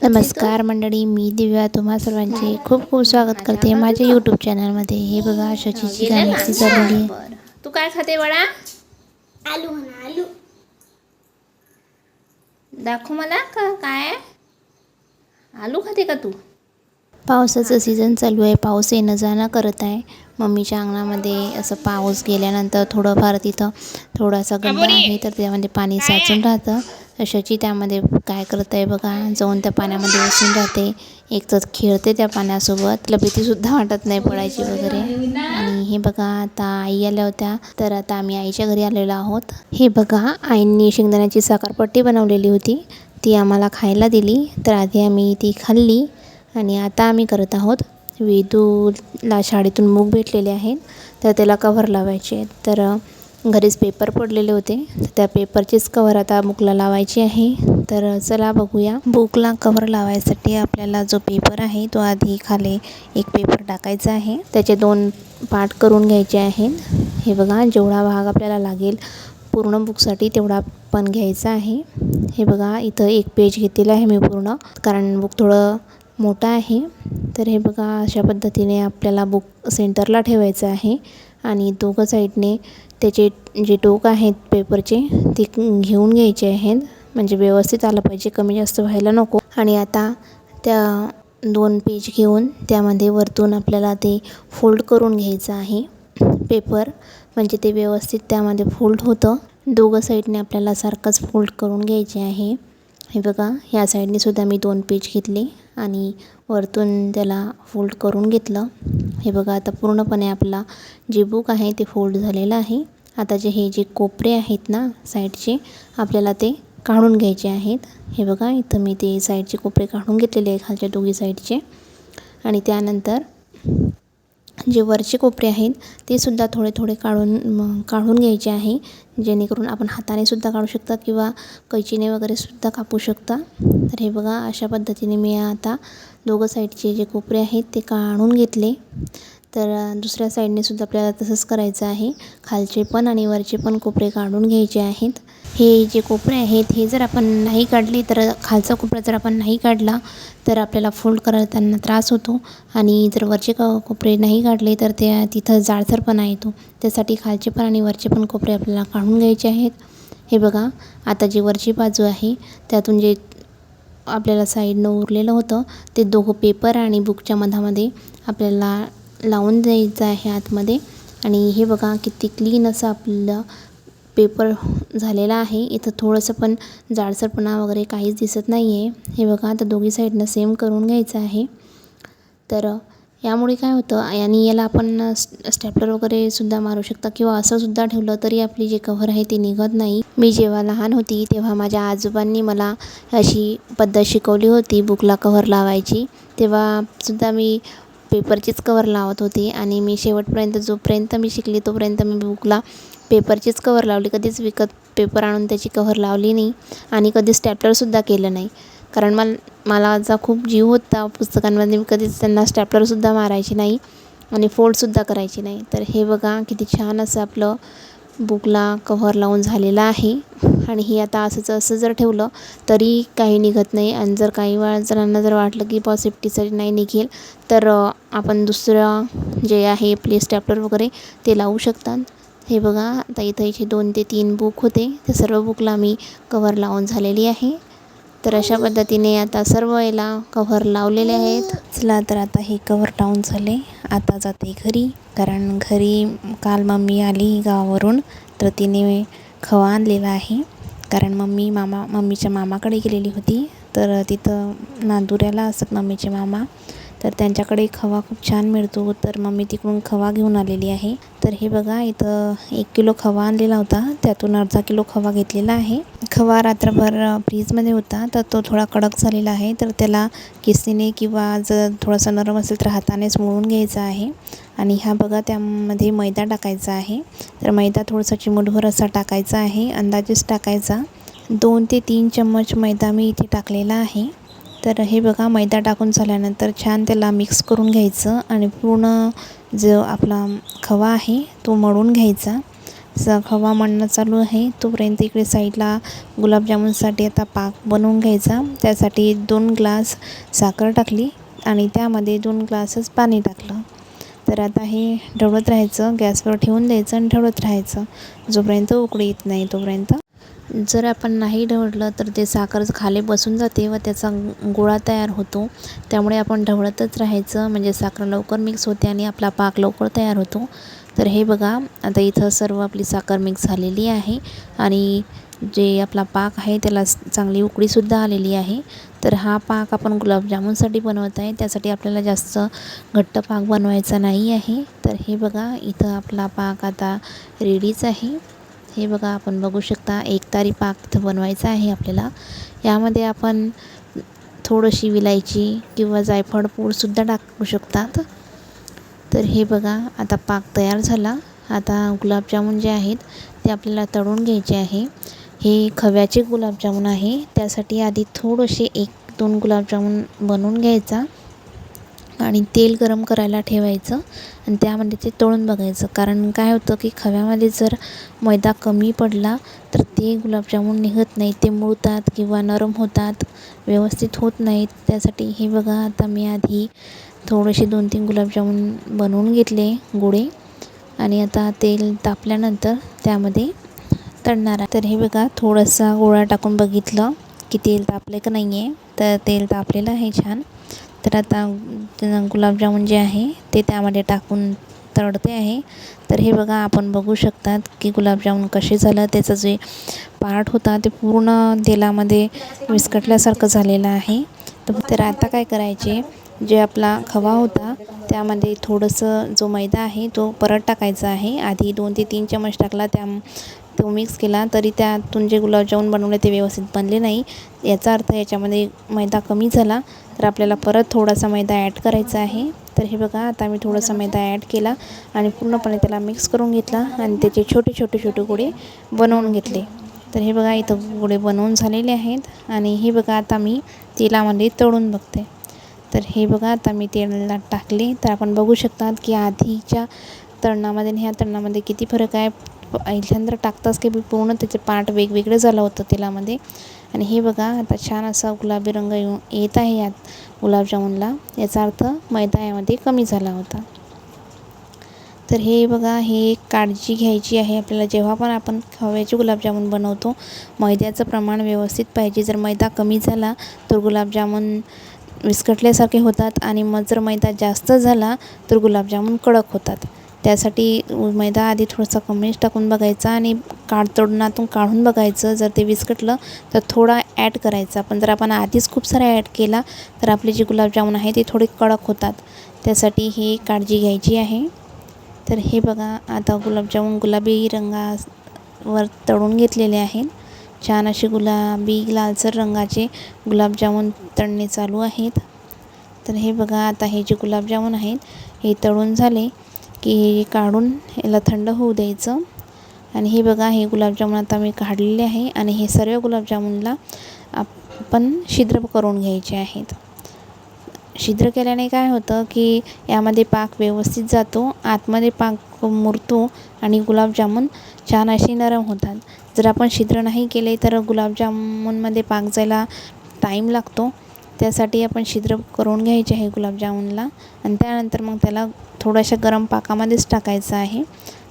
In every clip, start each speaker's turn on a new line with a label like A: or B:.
A: नमस्कार मंडळी, मी दिव्या तुम्हा सर्वांचे खूप खूप स्वागत करते माझ्या यूट्यूब चॅनलमध्ये. हे बघा शचीची काय मिक्सी चालवली आहे.
B: तू काय खाते बाळा?
C: आलू म्हणा आलू.
B: दाखव मला काय आलू खाते का तू?
A: पावसाचं सीझन चालू आहे, पाऊस येणं जाणं करत आहे. मम्मीच्या अंगणामध्ये असं पाऊस गेल्यानंतर थोडंफार तिथं थोडासा गड्डा आहे, तर त्यामध्ये पाणी साचून राहतं. शची त्यामध्ये काय करत आहे बघा, जाऊन त्या पाण्यामध्ये बसून राहते. एक तर खेळते त्या पाण्यासोबत, तिला भीतीसुद्धा वाटत नाही पडायची वगैरे. आणि हे बघा आता आई आल्या होत्या, तर आता आम्ही आईच्या घरी आलेलो आहोत. हे बघा आईंनी शेंगदाण्याची साखरपट्टी बनवलेली होती, ती आम्हाला खायला दिली. तर आधी आम्ही ती खाल्ली आणि आता आम्ही करत आहोत. वेदूला शाळेतून मूग भेटलेले आहेत, तर त्याला कव्हर लावायचे आहेत. तर घरीच पेपर पडलेले होते, तर त्या पेपरचेच कव्हर आता बुकला लावायची आहे. तर चला बघूया. बुकला कव्हर लावायसाठी आपल्याला जो पेपर आहे तो आधी खाली एक पेपर टाकायचा आहे, त्याचे 2 पार्ट करून घ्यायचे आहेत. हे बघा जेवढा भाग आपल्याला लागेल पूर्ण बुकसाठी तेवढा पण घ्यायचा आहे. हे बघा इथं 1 पेज घेतलेलं आहे मी पूर्ण, कारण बुक थोडं मोठा आहे. तर हे बघा अशा पद्धतीने आपल्याला बुक सेंटरला ठेवायचं आहे आणि दोघं साईडने त्याचे जे टोक आहेत पेपरचे ते घेऊन घ्यायचे आहेत, म्हणजे व्यवस्थित आलं पाहिजे, कमी जास्त व्हायला नको. आणि आता त्या 2 पेज घेऊन त्यामध्ये वरतून आपल्याला ते फोल्ड करून घ्यायचं आहे पेपर, म्हणजे ते व्यवस्थित त्यामध्ये फोल्ड होतं. दोघं साईडने आपल्याला सारखंच फोल्ड करून घ्यायचे आहे. हे बघा ह्या साईडने सुद्धा मी 2 पेज घेतले आणि वरतून त्याला फोल्ड करून घेतलं. हे बघा आता पूर्णपणे आपला जे बुक आहे ते फोल्ड झालेलं आहे. आता हे जे कोपरे आहेत ना साईडचे, आपल्याला ते काढून घ्यायचे आहेत. हे बघा इथं मी ते साईडचे कोपरे काढून घेतलेले आहे, खालच्या दोघी साईडचे. आणि त्यानंतर जे वरचे कोपरे आहेत ते सुद्धा थोडे थोडे काढून घ्यायचे आहे, जेणेकरून आपण हाताने सुद्धा काढू शकता किंवा कैचीने वगैरे सुद्धा कापू शकता. तर हे बघा अशा पद्धतीने मी आता दोघं साईडचे जे कोपरे आहेत ते काढून घेतले. तर दुसऱ्या साईडने सुद्धा आपल्याला तसंच करायचं आहे, खालचे पण आणि वरचे पण कोपरे काढून घ्यायचे आहेत. हे जे कोपरे आहेत हे जर आपण नाही काढले, तर खालचा कोपरा जर आपण नाही काढला तर आपल्याला फोल्ड करताना त्रास होतो. आणि जर वरचे कोपरे नाही काढले तर तिथं जाडसरपणा येतो. त्यासाठी खालचे पण आणि वरचे पण कोपरे आपल्याला काढून घ्यायचे आहेत. हे बघा आता जी वरची बाजू आहे त्यातून जे आपल्याला साईडनं उरलेलं होतं ते दोघं पेपर आणि बुकच्या मधामध्ये आपल्याला लावून द्यायचं आहे आतमध्ये. आणि हे बघा किती क्लीन असं आपलं पेपर झालेला आहे. इथं थोडंसं पण जाडसरपणा वगैरे काहीच दिसत नाही आहे. हे बघा आता दोघी साईडनं सेम करून घ्यायचं आहे. तर यामुळे काय होतं, आणि याला आपण स्टॅपलर वगैरे सुद्धा मारू शकता किंवा असं सुद्धा ठेवलं तरी आपली जे कव्हर आहे ते निघत नाही. मी जेव्हा लहान होती तेव्हा माझ्या आजोबांनी मला अशी पद्धत शिकवली होती बुकला कव्हर लावायची. तेव्हा सुद्धा मी पेपरचीच कव्हर लावत होते आणि मी शेवटपर्यंत जोपर्यंत मी शिकली तोपर्यंत मी बुकला पेपरचीच कव्हर लावली. कधीच विकत पेपर आणून त्याची कव्हर लावली नाही आणि कधी स्टॅपलरसुद्धा केलं नाही, कारण मला माझा खूप जीव होता पुस्तकांमध्ये. मी कधीच त्यांना स्टॅपलरसुद्धा मारायची नाही आणि फोल्डसुद्धा करायची नाही. तर हे बघा किती छान असं आपलं बुकला कव्हर लावून झालेलं आहे. आणि हे आता असं जर ठेवलं तरी काही निघत नाही. आणि जर काही जणांना जर वाटलं की सेफ्टीसाठी नाही निघेल, तर आपण दुसरं जे आहे आपले स्टॅपलर वगैरे ते लावू शकतात. हे बघा आता इथे 2 ते 3 बुक होते, त्या सर्व बुकला मी कव्हर लावून झालेली आहे. तर अशा पद्धतीने आता सर्व याला कव्हर लावलेले आहेत. चला तर आता हे कव्हर लावून झाले, आता जाते घरी, कारण घरी काल मम्मी आली गावावरून, तर तिने खवा आणलेला आहे. कारण मम्मीच्या मामाकडे गेलेली होती, तर तिथं नांदुऱ्याला असतात मम्मीचे मामा, तर त्यांच्याकडे खवा खूप छान मिळतो. तर मम्मी तिकडून खवा घेऊन आलेली आहे. तर हे बघा इथं 1 किलो खवा आणलेला होता, त्यातून अर्धा किलो खवा घेतलेला आहे. खवा रात्रभर फ्रीजमध्ये होता, तर तो थोडा कडक झालेला आहे. तर त्याला किसणीने किंवा जर थोडासा नरम असेल तर हातानेच मळून घ्यायचा आहे. आणि हा बघा त्यामध्ये मैदा टाकायचा आहे. तर मैदा थोडासा चिमूटभर असा टाकायचा आहे, अंदाजेच टाकायचा. 2 ते 3 चम्मच मैदा मी इथे टाकलेला आहे. तर हे बघा मैदा टाकून झाल्यानंतर छान त्याला मिक्स करून घ्यायचं आणि पूर्ण जो आपला खवा आहे तो मळून घ्यायचा. खवा मळणं चालू आहे. तोपर्यंत इकडे साईडला गुलाबजामुनसाठी आता पाक बनवून घ्यायचा. त्यासाठी 2 ग्लास साखर टाकली आणि त्यामध्ये 2 ग्लासच पाणी टाकलं. तर आता हे ढवळत राहायचं, गॅसवर ठेवून द्यायचं आणि ढवळत राहायचं जोपर्यंत उकळी येत नाही तोपर्यंत. जर आपण नाही ढवळलं तर ते साखर खाली बसून जाते व त्याचा गोळा तयार होतो. त्यामुळे आपण ढवळतच राहायचं, म्हणजे साखर लवकर मिक्स होते आणि आपला पाक लवकर तयार होतो. तर हे बघा, आता इथं सर्व आपली साखर मिक्स झालेली आहे आणि जे आपला पाक आहे त्याला चांगली उकळीसुद्धा आलेली आहे. तर हा पाक आपण गुलाबजामुनसाठी बनवत आहे, त्यासाठी आपल्याला जास्त घट्ट पाक बनवायचा नाही आहे. तर हे बघा, इथं आपला पाक आता रेडीच आहे. हे बघा, आपण बघू शकता एकतारी पाक इथं बनवायचा आहे आपल्याला. यामध्ये आपण थोडीशी विलायची किंवा जायफळ पूडसुद्धा टाकू शकतात. तर हे बघा, आता पाक तयार झाला. आता गुलाबजामुन जे आहेत ते आपल्याला तळून घ्यायचे आहे. हे खव्याचे गुलाबजामुन आहे, त्यासाठी आधी थोडेसे 1-2 गुलाबजामुन बनवून घ्यायचा आणि तेल गरम करायला ठेवायचं आणि त्यामध्ये ते तळून बघायचं. कारण काय होतं की खव्यामध्ये जर मैदा कमी पडला तर ते गुलाबजामुन निघत नाही, ते मुळतात किंवा नरम होतात, व्यवस्थित होत नाहीत. त्यासाठी हे बघा, आता मी आधी थोडेसे 2-3 गुलाबजामुन बनवून घेतले गोळे आणि आता तेल तापल्यानंतर त्यामध्ये तळणार आहे. तर हे बघा, थोडासा गोळा टाकून बघितलं की तेल तापले का नाही आहे, तर तेल तापलेलं आहे छान. तर आता गुलाबजामुन जे आहे ते त्यामध्ये टाकून तळते आहे. तर हे बघा, आपण बघू शकतात की गुलाबजामुन कसे झालं, त्याचं जे पार्ट होता ते पूर्ण तेलामध्ये विस्कटल्यासारखं झालेलं आहे. तर आता काय करायचे, जे आपला खवा होता त्यामध्ये थोडंसं जो मैदा आहे तो परत टाकायचा आहे. आधी 2 ते 3 चमच टाकला, तो मिक्स केला तरी त्यातून जे गुलाबजामुन बनवले ते व्यवस्थित बनले नाही. याचा अर्थ याच्यामध्ये मैदा कमी झाला, तर आपल्याला परत थोडासा मैदा ॲड करायचा आहे. तर हे बघा, आता मी थोडासा मैदा ॲड केला आणि पूर्णपणे त्याला मिक्स करून घेतला आणि त्याचे छोटे छोटे छोटे गोळे बनवून घेतले. तर हे बघा, इथं गोळे बनवून झालेले आहेत आणि हे बघा, आता मी तेलामध्ये तळून बघते. तर हे बघा, आता मी तेलात टाकले. तर आपण बघू शकतात की आधीच्या तळणामध्ये आणि ह्या तळणामध्ये किती फरक आहे. पहिल्यांदा टाकताच की पूर्ण त्याचे पार्ट वेगवेगळं झालं होतं तेलामध्ये. आणि हे बघा, आता छान असा गुलाबी रंग येत आहे यात गुलाबजामुनला. याचा अर्थ मैदा यामध्ये कमी झाला होता. तर हे बघा, हे एक काळजी घ्यायची आहे आपल्याला, जेव्हा पण आपण खव्याचे गुलाबजामुन बनवतो मैद्याचं प्रमाण व्यवस्थित पाहिजे. जर मैदा कमी झाला तर गुलाबजामुन विस्कटल्यासारखे होतात आणि मग जर मैदा जास्त झाला तर गुलाबजामुन कडक होतात. त्यासाठी मैदा आधी थोडासा कमीच टाकून बघायचा आणि तळणातून काढून बघायचं. जर ते विस्कटलं तर थोडा ॲड करायचा. पण जर आपण आधीच खूप सारा ॲड केला तर आपले जे गुलाबजामुन आहे ते थोडे कडक होतात. त्यासाठी ही काळजी घ्यायची आहे. तर हे बघा, आता गुलाबजामुन गुलाबी रंगावर तळून घेतलेले आहेत. छान असे गुलाबी लालसर रंगाचे गुलाबजामुन तळणे चालू आहेत. तर हे बघा, आता हे जे गुलाबजामुन आहेत हे तळून झाले की हे काढून याला थंड होऊ द्यायचं. आणि हे बघा, हे गुलाबजामुन आता मी काढलेले आहे आणि हे सर्व गुलाबजामुनला आपण छिद्र करून घ्यायचे आहेत. छिद्र केल्याने काय होतं की यामध्ये पाक व्यवस्थित जातो, आतमध्ये पाक मुरतो आणि गुलाबजामुन छान असे नरम होतात. जर आपण छिद्र नाही केले तर गुलाबजामुनमध्ये पाक जायला टाईम लागतो. त्यासाठी आपण छिद्र करून घ्यायचे आहे गुलाबजामुनला आणि त्यानंतर मग त्याला थोड्याशा गरम पाकामध्येच टाकायचं आहे.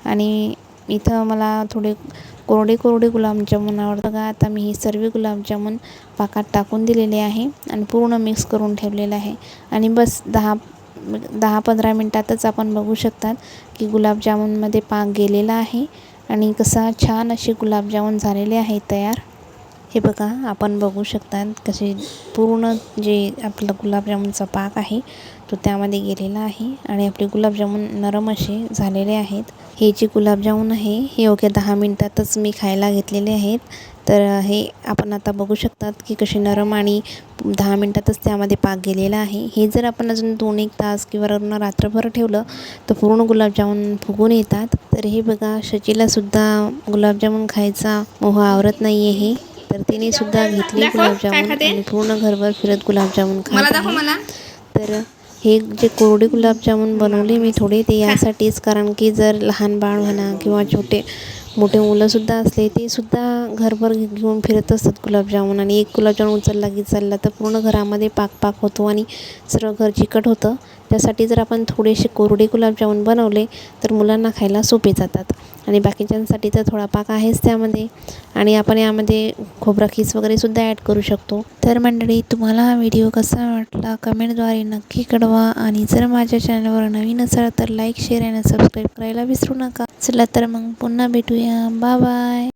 A: आणि इथं मला थोडे कोरडे गुलाबजामुन आवडतं का. आता मी हे सर्व गुलाबजामुन पाकात टाकून दिलेले आहे आणि पूर्ण मिक्स करून ठेवलेलं आहे. आणि बस 10-15 मिनटातच आपण बघू शकतात की गुलाबजामुनमध्ये पाक गेलेला आहे आणि कसा छान असे गुलाबजामुन झालेले आहेत तयार. हे बघा, आपण बघू शकतात कसे पूर्ण जे आपलं गुलाबजामुनचा पाक आहे तो त्यामध्ये गेलेला आहे आणि आपले गुलाबजामुन नरम असे झालेले आहेत. हे जे गुलाबजामुन आहे हे योग्य 10 मिनटातच मी खायला घेतलेले आहेत. तर हे आपण आता बघू शकतात की कसे नरम आणि 10 मिनटातच त्यामध्ये पाक गेलेला आहे. हे जर आपण अजून 2-1 तास किंवा रात्रभर ठेवलं तर पूर्ण गुलाबजामुन फुगून येतात. तर हे बघा, शचीलासुद्धा गुलाबजामुन खायचा मोह आवरत नाही आहे. तर तिने सुद्धा घेतले गुलाबजामुन आणि पूर्ण घरभर फिरत गुलाबजामुन खात आहे. तर हे जे कोरडे गुलाबजामुन बनवले मी थोडे, ते यासाठीच कारण की जर लहान बाळ म्हणा किंवा छोटे मोठे मुलंसुद्धा असले ते सुद्धा घरभर घेऊन फिरत असतात गुलाबजामुन. आणि एक गुलाबजामुन उचलला की चालला तर पूर्ण घरामध्ये पाक होतो आणि सर्व घर चिकट होतं. त्यासाठी जर आपण थोडेसे कोरडे गुलाबजामुन बनवले तर मुलांना खायला सोपे जातात. आणि बाकीच्यांसाठी तर थोडा पाक आहेच त्यामध्ये. आणि आपण यामध्ये खोबरा खीस वगैरेसुद्धा ॲड करू शकतो. तर मंडळी, तुम्हाला हा व्हिडिओ कसा वाटला कमेंटद्वारे नक्की कळवा. आणि जर माझ्या चॅनलवर नवीन असाल तर लाईक, शेअर आणि सबस्क्राईब करायला विसरू नका. चला तर मग पुन्हा भेटूया. Bye bye.